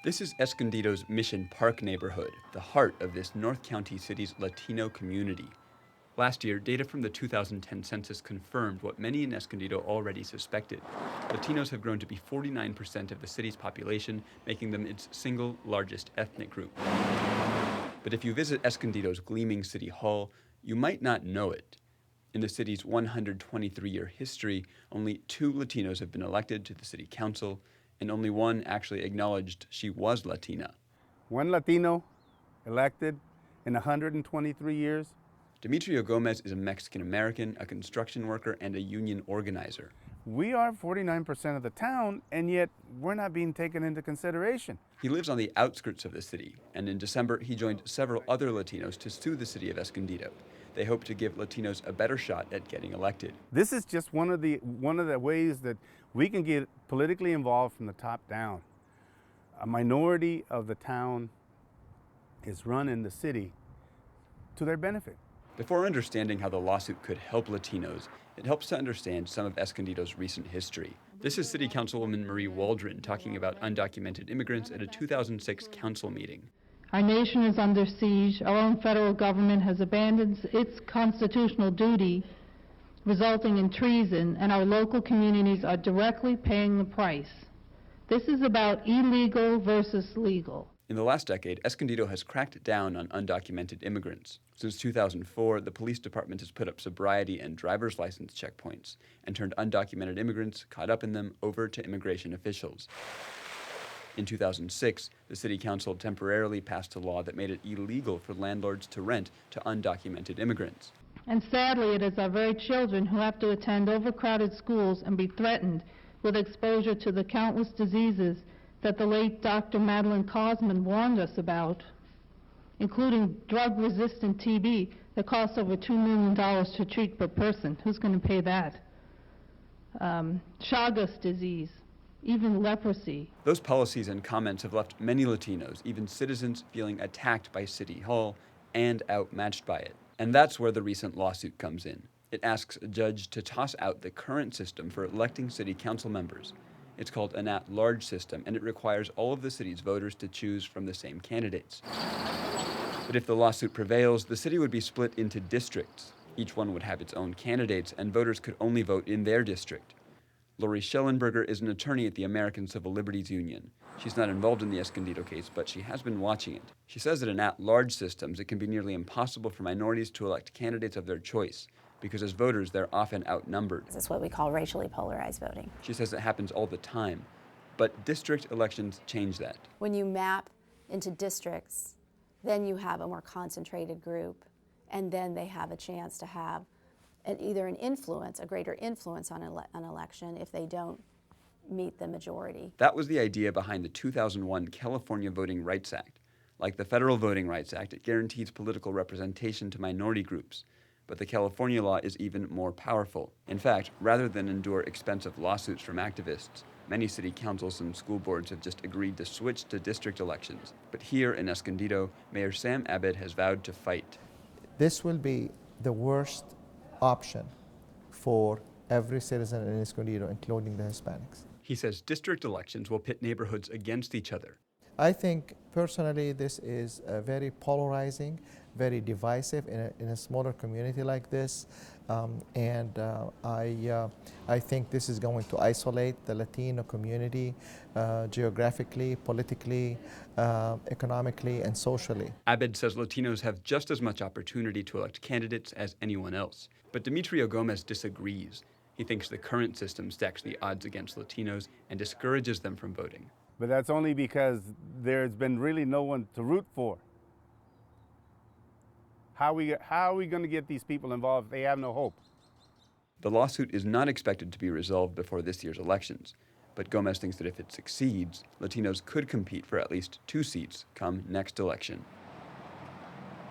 This is Escondido's Mission Park neighborhood, the heart of this North County city's Latino community. Last year, data from the 2010 census confirmed what many in Escondido already suspected. Latinos have grown to be 49% of the city's population, making them its single largest ethnic group. But if you visit Escondido's gleaming city hall, you might not know it. In the city's 123-year history, only 2 Latinos have been elected to the city council, and only one actually acknowledged she was Latina. One Latino elected in 123 years. Demetrio Gomez is a Mexican-American, a construction worker, and a union organizer. We are 49% of the town, and yet we're not being taken into consideration. He lives on the outskirts of the city, and in December he joined several other Latinos to sue the city of Escondido. They hope to give Latinos a better shot at getting elected. This is just one of the ways that we can get politically involved from the top down. A minority of the town is run in the city to their benefit. Before understanding how the lawsuit could help Latinos, it helps to understand some of Escondido's recent history. This is City Councilwoman Marie Waldron talking about undocumented immigrants at a 2006 council meeting. Our nation is under siege. Our own federal government has abandoned its constitutional duty, resulting in treason, and our local communities are directly paying the price. This is about illegal versus legal. In the last decade, Escondido has cracked down on undocumented immigrants. Since 2004, the police department has put up sobriety and driver's license checkpoints and turned undocumented immigrants caught up in them over to immigration officials. In 2006, the city council temporarily passed a law that made it illegal for landlords to rent to undocumented immigrants. And sadly, it is our very children who have to attend overcrowded schools and be threatened with exposure to the countless diseases that the late Dr. Madeline Cosman warned us about, including drug-resistant TB that costs over $2 million to treat per person. Who's going to pay that? Chagas disease, even leprosy. Those policies and comments have left many Latinos, even citizens, feeling attacked by City Hall and outmatched by it. And that's where the recent lawsuit comes in. It asks a judge to toss out the current system for electing city council members. It's called an at-large system, and it requires all of the city's voters to choose from the same candidates. But if the lawsuit prevails, the city would be split into districts. Each one would have its own candidates, and voters could only vote in their district. Lori Schellenberger is an attorney at the American Civil Liberties Union. She's not involved in the Escondido case, but she has been watching it. She says that in at-large systems, it can be nearly impossible for minorities to elect candidates of their choice, because as voters, they're often outnumbered. This is what we call racially polarized voting. She says it happens all the time, but district elections change that. When you map into districts, then you have a more concentrated group, and then they have a chance to have either a greater influence on an election if they don't meet the majority. That was the idea behind the 2001 California Voting Rights Act. Like the Federal Voting Rights Act, it guarantees political representation to minority groups. But the California law is even more powerful. In fact, rather than endure expensive lawsuits from activists, many city councils and school boards have just agreed to switch to district elections. But here in Escondido, Mayor Sam Abbott has vowed to fight. This will be the worst option for every citizen in Escondido, including the Hispanics. He says district elections will pit neighborhoods against each other. I think personally this is very polarizing, very divisive in a smaller community like this, and I think this is going to isolate the Latino community geographically, politically, economically, and socially. Abed says Latinos have just as much opportunity to elect candidates as anyone else. But Demetrio Gomez disagrees. He thinks the current system stacks the odds against Latinos and discourages them from voting. But that's only because there's been really no one to root for. How are we going to get these people involved if they have no hope? The lawsuit is not expected to be resolved before this year's elections, but Gomez thinks that if it succeeds, Latinos could compete for at least 2 seats come next election.